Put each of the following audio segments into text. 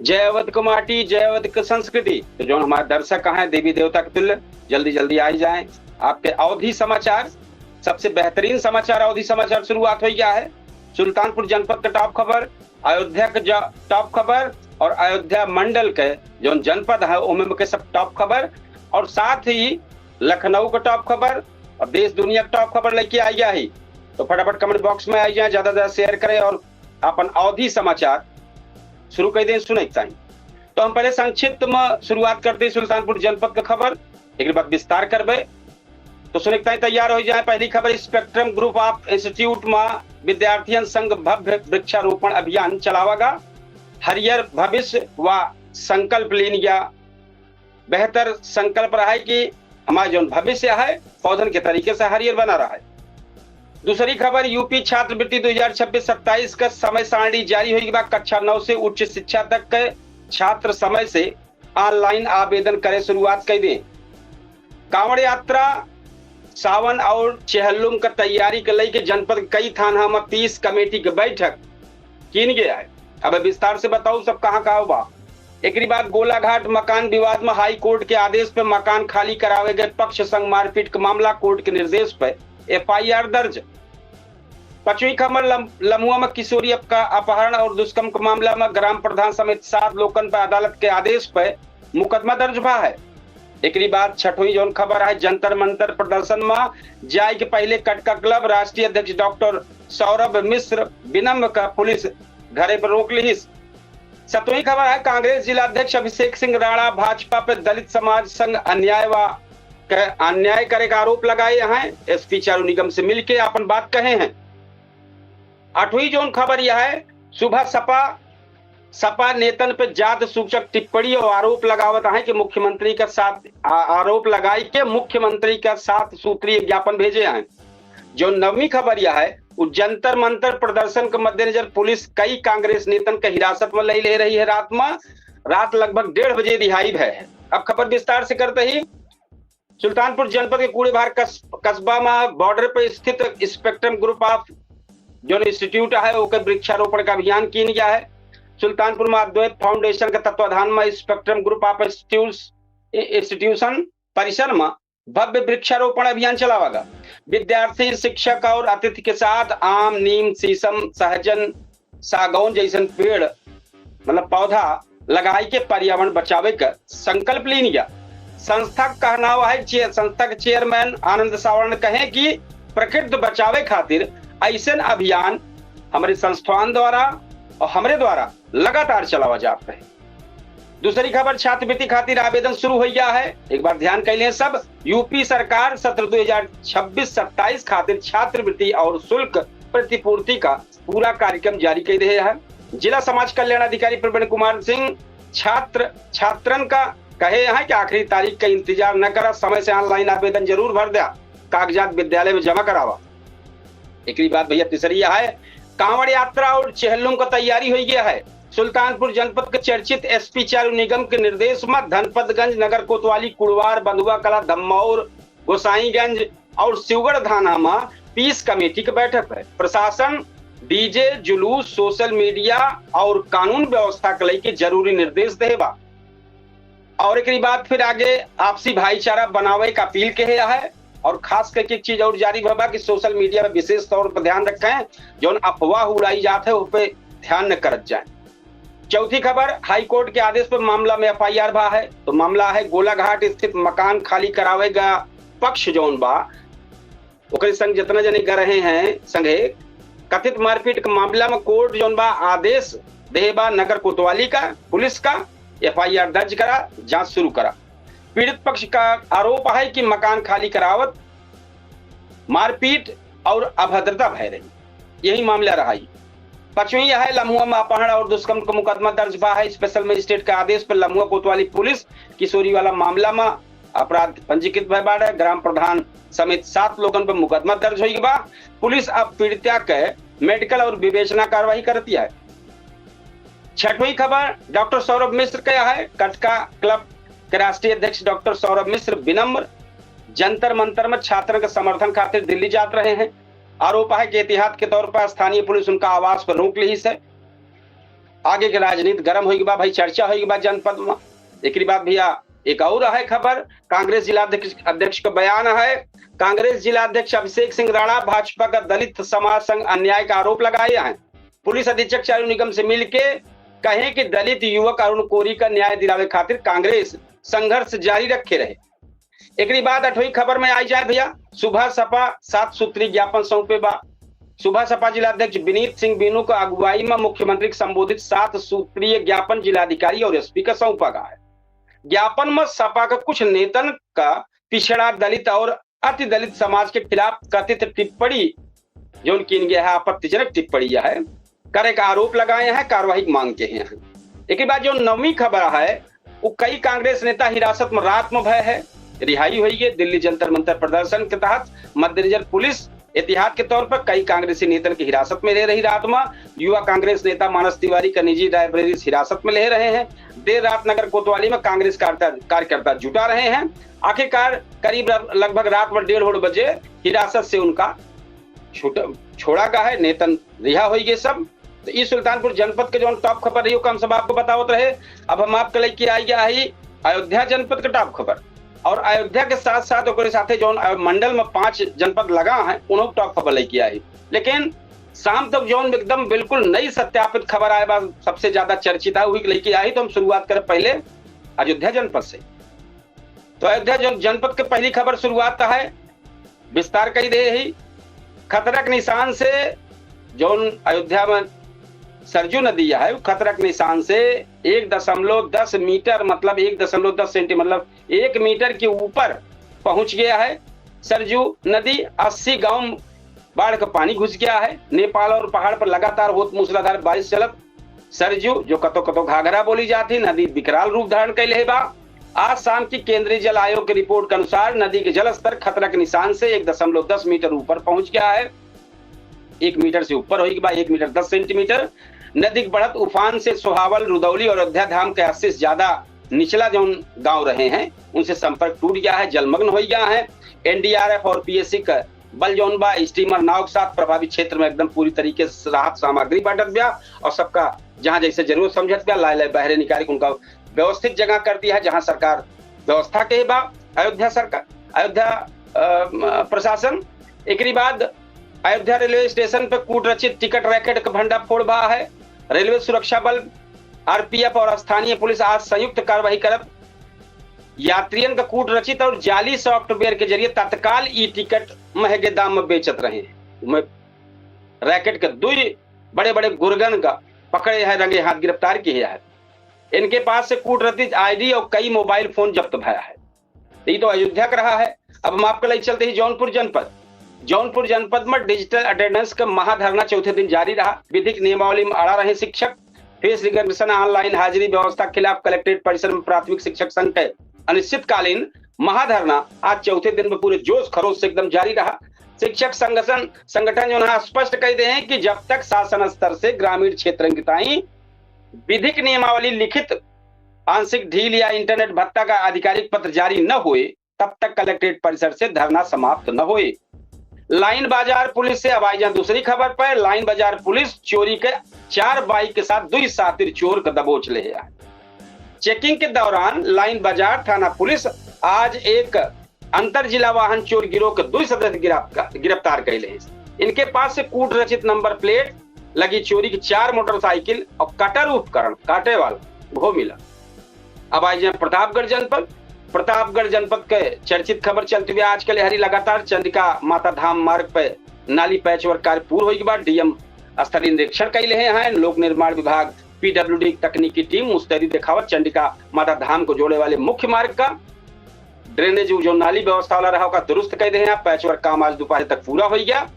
जय अवध को माटी, जय अवध की संस्कृति। तो जो हमारे दर्शक हैं देवी देवता के तुल्य, जल्दी जल्दी आई जाएं। आपके अवधि समाचार, सबसे बेहतरीन समाचार अवधि समाचार शुरुआत हो गया है। सुल्तानपुर जनपद का टॉप खबर, अयोध्या का टॉप खबर और अयोध्या मंडल के जो जनपद है उनमें के सब टॉप खबर, और साथ ही लखनऊ का टॉप खबर और देश दुनिया का टॉप खबर लेके आई है। तो फटाफट कमेंट बॉक्स में आई जाए, ज्यादा से ज्यादा शेयर करें और अपन अवधि समाचार शुरू कर दें सुने। तो हम पहले संक्षिप्त में शुरुआत करते हैं सुल्तानपुर जनपद का खबर, एक बाद विस्तार करबे। तो सुने तैयार हो जाए। पहली खबर, स्पेक्ट्रम ग्रुप ऑफ इंस्टीट्यूट में विद्यार्थियों संघ भव्य वृक्षारोपण अभियान चलावेगा। हरियर भविष्य व संकल्प लिया। बेहतर संकल्प रहा है कि हमारा जो भविष्य है पौधन के तरीके से हरियर बना रहा है। दूसरी खबर, यूपी छात्रवृत्ति 2026-27 का समय सारणी जारी होगी। कक्षा 9 से उच्च शिक्षा तक के छात्र समय से ऑनलाइन आवेदन करे शुरुआत कर दें। कांवड़ यात्रा सावन और चेहल्लुम का तैयारी के लेके जनपद कई थाना में 30 कमेटी की बैठक कीन गया है। अब विस्तार से बताऊं सब कहाँ कहाँ हुआ। एक बाद गोलाघाट मकान विवाद में हाई कोर्ट के आदेश पे मकान खाली करावे गए पक्ष संग मारपीट का मामला, कोर्ट के निर्देश पे FIR दर्ज। पांचवी खबर, लमुआ में किशोरी का अपहरण और दुष्कर्म के मामला में ग्राम प्रधान समेत 7 लोगन पर अदालत के आदेश पर मुकदमा दर्ज हुआ है। एक बाद छठवीं जो खबर है, जंतर मंतर प्रदर्शन में जाए के पहले कटका क्लब राष्ट्रीय अध्यक्ष डॉक्टर सौरभ मिश्र विनम्र का पुलिस घरे पर रोक ली। सातवीं खबर है, कांग्रेस जिला अध्यक्ष अभिषेक सिंह राणा भाजपा पर दलित समाज संघ अन्याय करे का आरोप लगाए हैं। SP चारू निगम से मिलकर अपन बात कहे हैं। आठवीं जोन खबर यह है, सुबह सपा नेतन पे जात सूचक टिप्पणी और आरोप लगावत है कि मुख्यमंत्री का साथ आरोप लगाई के मुख्यमंत्री का 7 सूत्रीय ज्ञापन भेजे हैं। जो नवीं खबर यह है, जंतर मंतर प्रदर्शन के मद्देनजर पुलिस कई कांग्रेस नेतन के हिरासत में ले रही है। रात लगभग 1:30 बजे रिहाई है। अब खबर विस्तार से करते ही, सुल्तानपुर जनपद के कूड़ेभार कस्बा में बॉर्डर पर स्थित स्पेक्ट्रम ग्रुप ऑफ जो इंस्टीट्यूट है वो वृक्षारोपण का अभियान किया गया है। सुल्तानपुर में अद्वैत फाउंडेशन के तत्वाधान में स्पेक्ट्रम ग्रुप ऑफ इंस्टीट्यूशन परिसर में भव्य वृक्षारोपण अभियान चलावेगा। विद्यार्थी, शिक्षक और अतिथि के साथ आम, नीम, शीशम, सहजन, सागौन जैसन पेड़ मतलब पौधा लगाई के पर्यावरण बचावे का संकल्प ली गया। संस्था का कहना है, संस्था के चेयरमैन आनंद सावर्ण कहे कि प्रकृति बचावे खातिर ऐसा अभियान हमारे संस्थान द्वारा और हमारे द्वारा लगातार चलावा जाता है। दूसरी खबर, छात्रवृत्ति खातिर आवेदन शुरू हो गया है। एक बार ध्यान कर लें सब, यूपी सरकार सत्र 2026-27 खातिर छात्रवृत्ति और शुल्क प्रतिपूर्ति का पूरा कार्यक्रम जारी कर रहे हैं। जिला समाज कल्याण अधिकारी प्रवीण कुमार सिंह छात्रन का कहे हैं कि आखिरी तारीख का इंतजार न करा, समय से ऑनलाइन आवेदन जरूर भर दिया, कागजात विद्यालय में जमा करावा। एक बात भैया तीसरी है, कांवड़ यात्रा और चेहल्लुम का तैयारी हो गया है। सुल्तानपुर जनपद के चर्चित SP चारू निगम के निर्देश में धनपतगंज, नगर कोतवाली, कुड़वार, बंधुआ कला, धम्मौर, गोसाईगंज और शिवगढ़ थाना में 30 कमेटी की बैठक है। प्रशासन डीजे, जुलूस, सोशल मीडिया और कानून व्यवस्था के लेके जरूरी निर्देश देगा। और एक बात फिर आगे आपसी भाईचारा बनावे का अपील कहे है। और खास करके एक चीज और जारी होगा कि सोशल मीडिया में विशेष तौर पर ध्यान रखें, जो अफवाह उड़ाई जाते है उस पर ध्यान न करत जाए। चौथी खबर, हाई कोर्ट के आदेश पर मामला में FIR भा है। तो मामला है गोलाघाट स्थित मकान खाली करावेगा पक्ष जौन बा ओकरे संग जितना जने कर रहे हैं संगे कथित मारपीट के मामला में कोर्ट जौन बा आदेश देबा नगर कोतवाली का पुलिस का FIR दर्ज करा, जांच शुरू करा। पीड़ित पक्ष का आरोप है कि मकान खाली करावत, मारपीट और अभद्रता भय रही, यही मामला रहा। पांचवी यह है, लमुआ में अपहरण और दुष्कर्म का मुकदमा दर्ज हुआ है। स्पेशल मजिस्ट्रेट का आदेश पर लमुआ कोतवाली पुलिस किशोरी वाला मामला में अपराध पंजीकृत भय बाड़ है। ग्राम प्रधान समेत 7 लोगन पर मुकदमा दर्ज हुई बा। पुलिस अब पीड़िता के मेडिकल और विवेचना कार्रवाई करती है। छठवीं खबर, डॉक्टर सौरभ मिश्र का है। कटका क्लब के राष्ट्रीय अध्यक्ष डॉक्टर सौरभ मिश्र विनम्र जंतर मंतर में छात्र के समर्थन खातिर दिल्ली जाते रहे हैं। आरोप है कि एहतियात के तौर पर स्थानीय पुलिस उनका आवास पर रोक ली है। आगे के राजनीति गर्म होगी बा भाई, चर्चा होगी बा जनपद में। एक बात भैया एक और है खबर, कांग्रेस जिला अध्यक्ष का बयान है। कांग्रेस जिला अध्यक्ष अभिषेक सिंह राणा भाजपा का दलित समाज संघ अन्याय का आरोप लगाए हैं। पुलिस अधीक्षक चारू निगम से मिलके कहे कि दलित युवक अरुण कोरी का न्याय दिलावे खातिर कांग्रेस संघर्ष जारी रखे रहे। एक बाद 8वीं खबर में आई जाए भैया, सुबह सपा 7 सूत्री ज्ञापन सौंपे बा। सुबह सपा जिलाध्यक्ष विनीत सिंह बीनू का अगुवाई में मुख्यमंत्री के संबोधित 7 सूत्रीय ज्ञापन जिलाधिकारी और एसपी का सौंपा गया है। ज्ञापन में सपा का कुछ नेतन का पिछड़ा दलित और अति दलित समाज के खिलाफ कथित टिप्पणी जो उनकी गया है आपत्तिजनक टिप्पणी है करे का आरोप लगाए हैं, कार्रवाई मांग के हैं। एक बाद जो 9वीं खबर है वो कई कांग्रेस नेता हिरासत में रात में भय है, रिहाई हुई है। दिल्ली जंतर मंतर प्रदर्शन के तहत मद्देनजर पुलिस एहतियात के तौर पर कई कांग्रेसी नेता की हिरासत में रह रही। रात में युवा कांग्रेस नेता मानस तिवारी का निजी लाइब्रेरी हिरासत में ले रहे हैं। देर रात नगर कोतवाली में कांग्रेस कार्यकर्ता जुटा रहे हैं। आखिरकार करीब लगभग रात में 1:30 बजे हिरासत से उनका छोड़ा गया है, नेतन रिहा हो गए सब। तो इस सुल्तानपुर जनपद के जो टॉप खबर रही हम सब आपको बतावत रहे। अब हम आपके लेके आई गया है अयोध्या जनपद के टॉप खबर, और अयोध्या के साथ साथ साथे जो मंडल में 5 जनपद लगा है उन्होंने टॉप खबर लेके आई। लेकिन शाम तक जो एकदम बिल्कुल नई सत्यापित खबर आए बात सबसे ज्यादा चर्चित है वही लेके आई। तो हम शुरुआत करें पहले अयोध्या जनपद से। तो अयोध्या जनपद की पहली खबर शुरुआत है विस्तार कही दे ही खतरा के निशान से जो अयोध्या में सरजू नदी है खतरा के निशान से 1.10 मीटर मतलब 1.10 सेंटीमीटर मतलब 1 मीटर के ऊपर पहुंच गया है। सरजू नदी 80 गांव बाढ़ का पानी घुस गया है। नेपाल और पहाड़ पर लगातार होत मूसलाधार बारिश चलत सरजू जो कतो कतो घाघरा बोली जाती नदी विकराल रूप धारण कैले है बा। आज शाम की केंद्रीय जल आयोग की रिपोर्ट के अनुसार नदी के जलस्तर खतरा के निशान से 1.10 मीटर ऊपर पहुंच गया है। 1 मीटर से ऊपर होगी बा 1 मीटर 10 सेंटीमीटर। नदी बढ़त उफान से सोहावल, रुदौली और अयोध्या धाम के 80 से ज्यादा निचला जो गांव रहे हैं उनसे संपर्क टूट गया है, जलमग्न हो गया है। एनडीआरएफ और पीएससी का बल जौन बा स्टीमर नाव के साथ प्रभावित क्षेत्र में एकदम पूरी तरीके से राहत सामग्री बांटत गया और सबका जहां जैसे जरूरत समझत गया लाए बहरे निकाल उनका व्यवस्थित जगह कर दिया है जहां सरकार व्यवस्था के बा। अयोध्या प्रशासन एक बाद अयोध्या रेलवे स्टेशन पर कूट रचित टिकट रैकेट का भंडाफोड़ बा है। रेलवे सुरक्षा बल आरपीएफ और स्थानीय पुलिस आज संयुक्त कार्रवाई कर यात्रियों का कूट रचित और जाली सॉफ्टवेयर के जरिए तत्काल ई टिकट महंगे दाम में बेचत रहे हैं। रैकेट के 2 बड़े बड़े गुर्गन का पकड़े हैं, रंगे हाथ गिरफ्तार किए हैं। इनके पास से कूट रचित आईडी और कई मोबाइल फोन जब्त भया है। ये तो अयोध्या का रहा है। अब हम आपके लिए चलते ही जौनपुर जनपद में डिजिटल अटेंडेंस का महाधरना चौथे दिन जारी रहा। विधिक नियमावली में अड़ा रहे शिक्षक। फेस रिकग्निशन ऑनलाइन हाजिरी व्यवस्था के खिलाफ कलेक्ट्रेट परिसर में प्राथमिक शिक्षक संघ के अनिश्चितकालीन महाधरना आज चौथे दिन में पूरे जोश खरोश से एकदम जारी रहा। शिक्षक संगठन जो है स्पष्ट कह दे हैं कि जब तक शासन स्तर से ग्रामीण क्षेत्र की विधिक नियमावली लिखित आंशिक ढील या इंटरनेट भत्ता का आधिकारिक पत्र जारी न हुए तब तक कलेक्ट्रेट परिसर से धरना समाप्त न हुए। लाइन बाजार पुलिस से अब आई जाए दूसरी खबर पर। लाइन बाजार पुलिस चोरी के 4 बाइक के साथ 2 सातिर चोर का दबोच ले है। चेकिंग के दौरान लाइन बाजार थाना पुलिस आज एक अंतर जिला वाहन चोर गिरोह के 2 सदस्य गिरफ्तार कैले हैं। इनके पास से कूट रचित नंबर प्लेट लगी चोरी की 4 मोटरसाइकिल और कटर उपकरण काटे वाला वो मिला। अब आई जाए प्रतापगढ़ जनपद के चर्चित खबर चलती हुई आज के लिए लगातार चंडिका माता धाम मार्ग पर नाली पैचवर्क कार्य पूर्ण होने के बाद डीएम स्थलीय निरीक्षण कैले हैं। लोक निर्माण विभाग पीडब्ल्यूडी तकनीकी टीम मुस्तैदी दिखावत चंडिका माता धाम को जोड़े वाले मुख्य मार्ग का ड्रेनेज जो नाली व्यवस्था वाला रहा दुरुस्त कर दे। पैचवर्क काम आज दोपहर तक पूरा हो गया।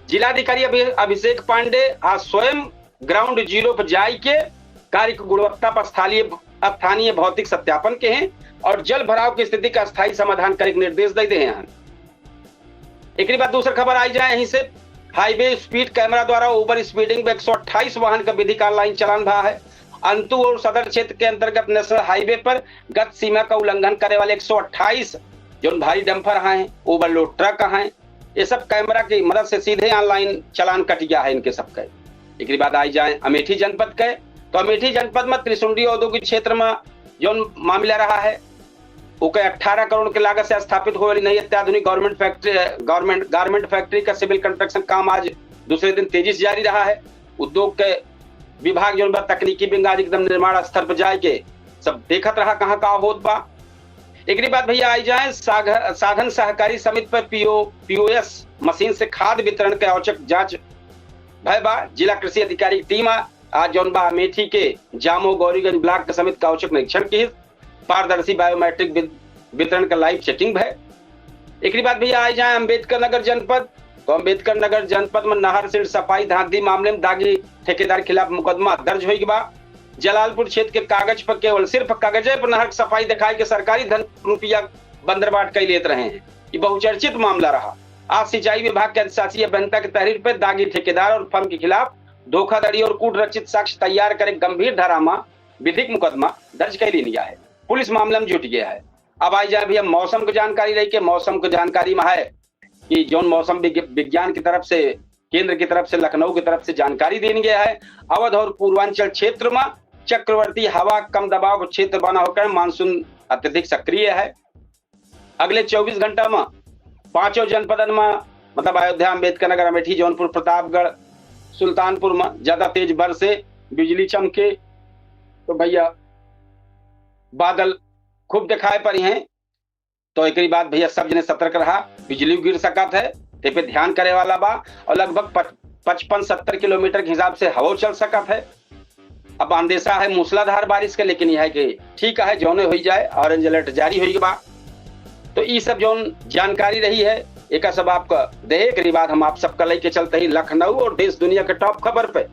जिलाधिकारी अभिषेक पांडे आज स्वयं ग्राउंड जीरो पर जाए के कार्य की गुणवत्ता पर स्थानीय भौतिक सत्यापन के हैं और जल भराव की स्थिति का स्थायी समाधान करने के निर्देश दे हैं। एक बाद दूसरी खबर आई जाए यहीं से। हाईवे स्पीड कैमरा द्वारा ओवर स्पीडिंग में 128 वाहन का विधिक ऑनलाइन चालान भरा है। अंतु और सदर क्षेत्र के अंतर्गत नेशनल हाईवे पर गत सीमा का उल्लंघन करने वाले 128 जो भारी डंपर हैं, ओवरलोड ट्रक हैं, ये सब कैमरा की मदद से सीधे ऑनलाइन चालान कट गया है इनके सबके। एक बाद आई जाए अमेठी जनपद के। तो अमेठी जनपद में त्रिशुंडी औद्योगिक क्षेत्र में जो मामला रहा है ओके 18 करोड़ के लागत से स्थापित हो वाली नई अत्याधुनिक गारमेंट फैक्ट्री का सिविल कंस्ट्रक्शन काम आज दूसरे दिन तेजी से जारी रहा है। उद्योग के विभाग जो तकनीकी विंग आज एकदम निर्माण स्तर पर जाके सब देखत रहा कहाँ का होत बा। एक बात भैया आई जाए साधन सहकारी समिति पर पीओएस मशीन से खाद वितरण के औचक जांच भय बा। जिला कृषि अधिकारी की टीम आज जौन बा अमेठी के जामो गौरीगंज ब्लॉक के समिति का औचक निरीक्षण की। पारदर्शी बायोमेट्रिक वितरण का लाइव चेकिंग है। एक बात भैया आई जाए अम्बेडकर नगर जनपद, तो अम्बेडकर नगर जनपद में नहर सिर सफाई धांधली मामले में दागी ठेकेदार खिलाफ मुकदमा दर्ज हुई बा। जलालपुर क्षेत्र के कागज पर केवल सिर्फ कागजे पर नहर सफाई दिखाई के सरकारी धन रुपया बंदरबाट कई लेते रहे हैं। ये बहुचर्चित मामला रहा। आज सिंचाई विभाग के अधिशासी अभियंता के तहरीर पर दागी ठेकेदार और फर्म के खिलाफ धोखाधड़ी और कूट रचित साक्ष्य तैयार कर गंभीर धारा में विधिक मुकदमा दर्ज कर लिया है। पुलिस मामले में जुट गया है। अब आई जाए भैया मौसम की जानकारी रही के मौसम की जानकारी में है कि जो मौसम विज्ञान की तरफ से केंद्र की तरफ से लखनऊ की तरफ से जानकारी देने गया है। अवध और पूर्वांचल क्षेत्र में चक्रवर्ती हवा कम दबाव का क्षेत्र बना होकर मानसून अत्यधिक सक्रिय है। अगले 24 घंटा में पांचों जनपदन में मतलब अयोध्या, अम्बेडकर नगर, अमेठी, जौनपुर, प्रतापगढ़, सुल्तानपुर में ज्यादा तेज बरस से बिजली चमके तो भैया बादल खूब दिखाई पड़ी हैं। तो एक बात भैया सब जने सतर्क रहा। बिजली गिर सकत है ते पे ध्यान करे वाला बा और लगभग 55-70 किलोमीटर के हिसाब से हवा चल सकत है। अब अंदेशा है मूसलाधार बारिश के, लेकिन यह है कि ठीक है जौने हो जाए ऑरेंज अलर्ट जारी हुई बा। तो ये सब जो जानकारी रही है एक सब आपका देहे के बाद हम आप सबका लेके चलते ही लखनऊ और देश दुनिया के टॉप खबर पे।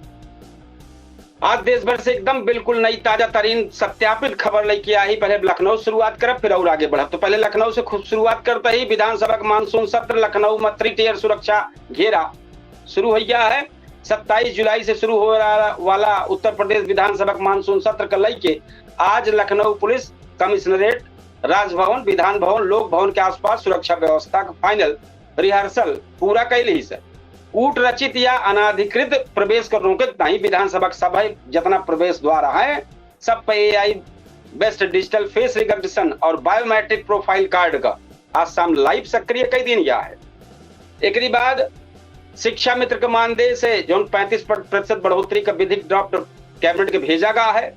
आज देश भर से एकदम बिल्कुल नई ताजा तरीन सत्यापित खबर लेके आई। पहले लखनऊ शुरुआत करब फिर और आगे बढ़ब। तो पहले लखनऊ से खुद शुरुआत करते ही विधानसभा का मानसून सत्र लखनऊ में 3 टियर सुरक्षा घेरा शुरू हो गया है। 27 जुलाई से शुरू हो वाला उत्तर प्रदेश विधानसभा का मानसून सत्र का लेके आज लखनऊ पुलिस कमिश्नरेट, राजभवन, विधान भवन, लोक भवन के आसपास सुरक्षा व्यवस्था का फाइनल रिहर्सल पूरा कैली से कूट रचित या अनाधिकृत प्रवेश को रोके नहीं। विधानसभा सभा जितना प्रवेश द्वार है सब पे AI best digital face recognition और बायोमेट्रिक प्रोफाइल कार्ड का आज शाम लाइव सक्रिय कर दिया गया है। एक बाद शिक्षा मित्र के मानदेय से जो 35% बढ़ोतरी का विधिक ड्राफ्ट कैबिनेट के भेजा गया है।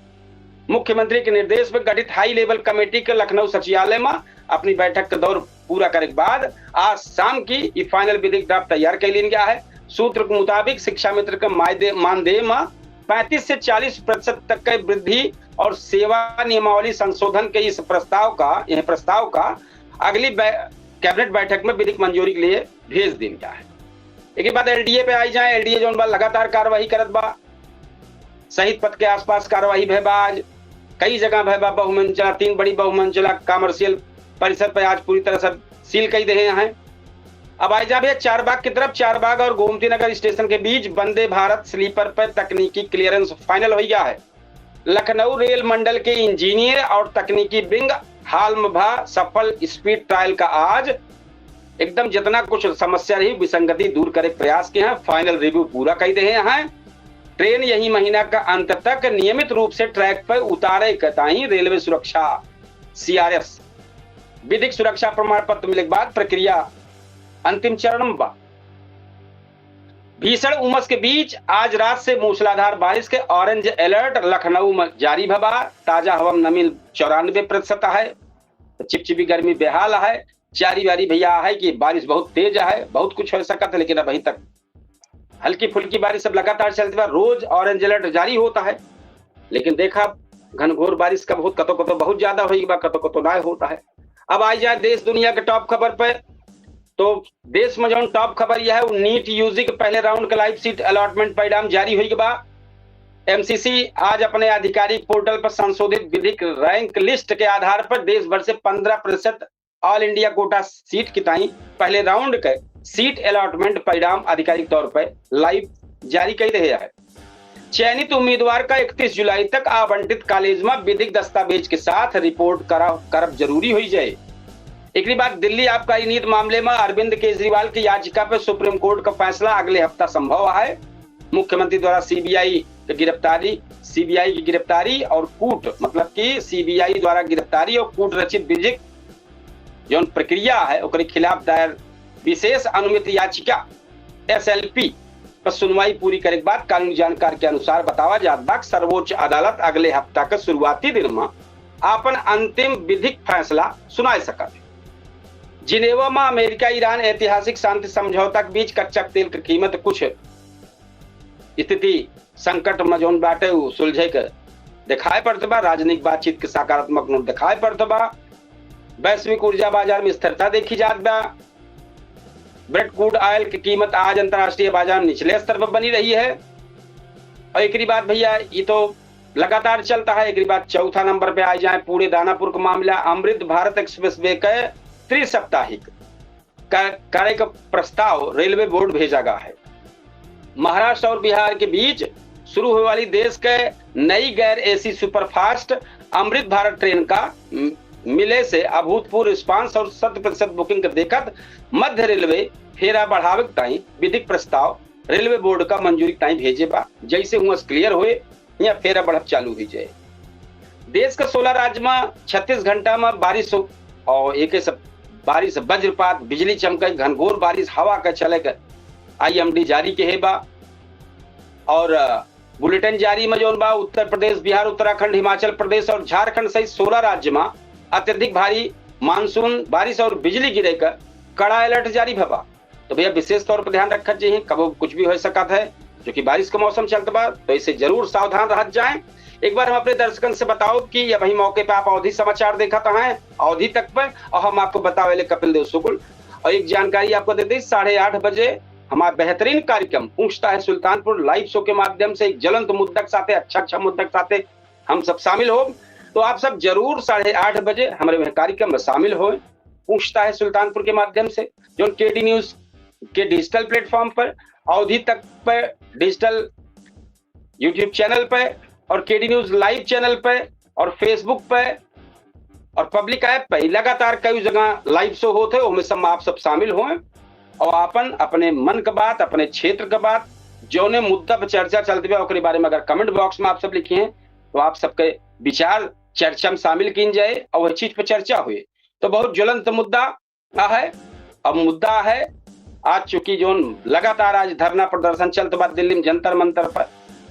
मुख्यमंत्री के निर्देश पर गठित हाई लेवल कमेटी के लखनऊ सचिवालय में अपनी बैठक का दौर पूरा करने के बाद आज शाम की फाइनल विधिक ड्राफ्ट तैयार कर लिया गया है। सूत्र के मुताबिक शिक्षा मित्र के मानदेय में 35 से 40% तक की वृद्धि और सेवा नियमावली संशोधन के इस प्रस्ताव का अगली कैबिनेट बैठक में विधिक मंजूरी के लिए भेज दिया गया है। एक बात LDA पे आई जाए। LDA जो लगातार कार्रवाई करत बा। शहीद पथ के आसपास कार्रवाई भय बा। आज कई जगह भय बा। बहुमंजिला 3 बड़ी बहुमंजिला कमर्शियल परिसर पर आज पूरी तरह से सील कर दे हैं। अब आई जाए चारबाग की तरफ। चारबाग और गोमती नगर स्टेशन के बीच वंदे भारत स्लीपर पर तकनीकी क्लियरेंस फाइनल हो गया है। लखनऊ रेल मंडल के इंजीनियर और तकनीकी विंग हाल में भा सफल स्पीड ट्रायल का आज एकदम जितना कुछ समस्या रही विसंगति दूर करे प्रयास के हैं। फाइनल रिव्यू पूरा कर दे हैं। ट्रेन यही महीना का अंत तक नियमित रूप से ट्रैक पर उतारे कताई रेलवे सुरक्षा CRS विधिक सुरक्षा प्रमाण पत्र मिलने के बाद प्रक्रिया अंतिम चरण में बा। भीषण उमस के बीच आज रात से मूसलाधार बारिश के ऑरेंज अलर्ट लखनऊ में जारी भबा। ताजा हवा में नमी 94% है। चिपचिपी गर्मी बेहाल है। चारी बारी भैया है कि बारिश बहुत तेज है। बहुत कुछ हो सकता है लेकिन अभी तक हल्की फुल्की बारिश सब लगातार चलती है। रोज ऑरेंज अलर्ट जारी होता है लेकिन देखा घनघोर बारिश का बहुत कतो बहुत ज्यादा होगी कतो ना होता है। अब आई जाए देश दुनिया के टॉप खबर पे। तो देश में जो टॉप खबर यह है नीट यूजी के पहले राउंड के लाइव सीट अलॉटमेंट परिणाम जारी हुई के बाद MCC आज अपने आधिकारिक पोर्टल पर संशोधित विधिक रैंक लिस्ट के आधार पर देश भर से 15% ऑल इंडिया कोटा सीट की ताई पहले राउंड के सीट अलॉटमेंट परिणाम आधिकारिक तौर पर लाइव जारी कर रहे हैं। चयनित उम्मीदवार का 31 जुलाई तक आवंटित कॉलेज में विधिक दस्तावेज के साथ रिपोर्ट करब जरूरी हो जाए। एक बात दिल्ली आबकारी नीति मामले में अरविंद केजरीवाल की याचिका पर सुप्रीम कोर्ट का फैसला अगले हफ्ता संभव है। मुख्यमंत्री द्वारा CBI की गिरफ्तारी सीबीआई की गिरफ्तारी और कूट मतलब कि सीबीआई द्वारा गिरफ्तारी और कूट रचित विधिक जो प्रक्रिया है ओकरे खिलाफ दायर विशेष अनुमत याचिका SLP पर सुनवाई पूरी करे के बाद कानूनी जानकार के अनुसार बतावा जात बा सर्वोच्च अदालत अगले हफ्ता के शुरुआती दिन में अपन अंतिम विधिक फैसला सुनाए सकत। जिनेवा में अमेरिका ईरान ऐतिहासिक शांति समझौता के बीच कच्चा तेल की कीमत कुछ स्थिति संकट में जोन बाटे सुलझे के दिखाई पड़त बा। राजनीतिक बातचीत के सकारात्मक नोट दिखाई पड़त बा। वैश्विक ऊर्जा बाजार में स्थिरता देखी जात बा। ब्रेट क्रूड ऑयल की कीमत आज अंतरराष्ट्रीय बाजार में निचले स्तर पर बनी रही है। और एक बात भैया ये तो लगातार चलता है। एक बात चौथा नंबर पे आ जाए पूरे दानापुर का मामला। अमृत भारत एक्सप्रेस वे के त्रिसप्ताहिक कार्य का प्रस्ताव रेलवे बोर्ड भेजा गया है। महाराष्ट्र और बिहार के बीच शुरू होने वाली देश के नई गैर AC superfast Amrit Bharat train का मिले से अभूतपूर्व रिस्पांस और 100% बुकिंग देखत मध्य रेलवे फेरा बढ़ावे ताई विधिक प्रस्ताव रेलवे बोर्ड का मंजूरी ताई भेजे बा। जैसे हुआ क्लियर हुए या फेरा बढ़त चालू हो जाए। देश के 16 राज्य में 36 घंटा में बारिश हो और एक बारिश वज्रपात बिजली चमके घनघोर बारिश हवा का चले IMD जारी के है बा। और बुलेटिन जारी में जो बा उत्तर प्रदेश बिहार उत्तराखंड हिमाचल प्रदेश और झारखंड सहित 16 राज्य में अत्यधिक भारी मानसून बारिश और बिजली गिरे का कड़ा अलर्ट जारी भबा। तो भैया विशेष तौर पर ध्यान रखा चाहिए कब कुछ भी हो सकता है क्योंकि बारिश का मौसम चलता बा तो इसे जरूर सावधान रह जाए। एक बार हम अपने दर्शकों से बताओ कि यह वही मौके पे आप अवधि समाचार देखा है अवधि तक पर और हम आपको बतावे कपिल देव शुक्ल। और एक जानकारी आपको देते 8:30 बजे हमारा बेहतरीन कार्यक्रम पूछता है सुल्तानपुर लाइव शो के माध्यम से एक ज्वलंत मुद्दक साथे अच्छा मुद्दक साथे हम सब शामिल हो। तो आप सब जरूर 8:30 बजे हमारे कार्यक्रम में शामिल हो। पूछता है सुल्तानपुर के माध्यम से जो KD न्यूज के डिजिटल प्लेटफॉर्म पर अवधि तक पर डिजिटल YouTube चैनल पर और KD न्यूज लाइव चैनल पर और फेसबुक पर और पब्लिक ऐप पर लगातार कई जगह लाइव शो होते हैं उनमें सब आप सब शामिल हो और अपन अपने मन का बात अपने क्षेत्र का बात जो ने मुद्दा पर चर्चा चलती है उसके बारे में अगर कमेंट बॉक्स में आप सब लिखिए हैं तो आप सबके विचार चर्चा में शामिल की जाए और वह चीज पर चर्चा हुई। तो बहुत ज्वलंत मुद्दा है। अब मुद्दा है आज चूंकि जो लगातार आज धरना प्रदर्शन चलते बाद दिल्ली में जंतर मंतर पर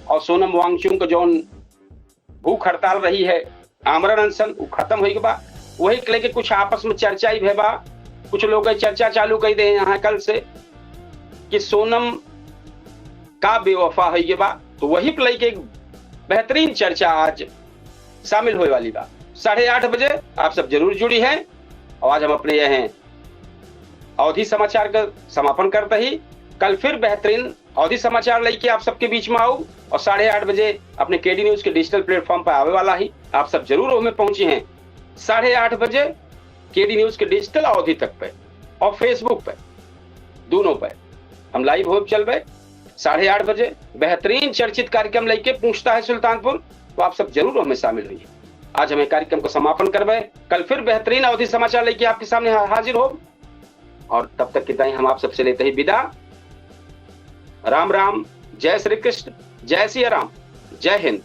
और सोनम वांगचुक का जो भूख हड़ताल रही है आमरण अनशन वो खत्म हुई के बाद वही लेके कुछ आपस में चर्चा ही भेबा। कुछ लोग चर्चा चालू कर दे यहाँ कल से कि सोनम का बेवफा हुई के बाद तो वही पर लेके बेहतरीन चर्चा आज शामिल होने वाली बात 8:30 बजे आप सब जरूर जुड़ी हैं। और आज हम अपने यह अवधि समाचार का समापन करते ही कल फिर बेहतरीन अवधि समाचार लेके आप सबके बीच में आऊँ और 8:30 बजे अपने KD न्यूज के डिजिटल प्लेटफॉर्म पर आने वाला ही आप सब जरूर उसमें पहुंचे हैं। 8:30 बजे KD न्यूज के डिजिटल अवधि तक पे और फेसबुक पे दोनों पे हम लाइव हो चल रहे 8:30 बजे बेहतरीन चर्चित कार्यक्रम लेके पूछता है सुल्तानपुर तो आप सब जरूर हमें शामिल हुई। आज हमें कार्यक्रम को समापन करवाए कल फिर बेहतरीन अवधि समाचार लेके आपके सामने हाजिर हो और तब तक की हम आप सबसे लेते ही विदा। राम राम, जय श्री कृष्ण, जय सिया राम, जय हिंद।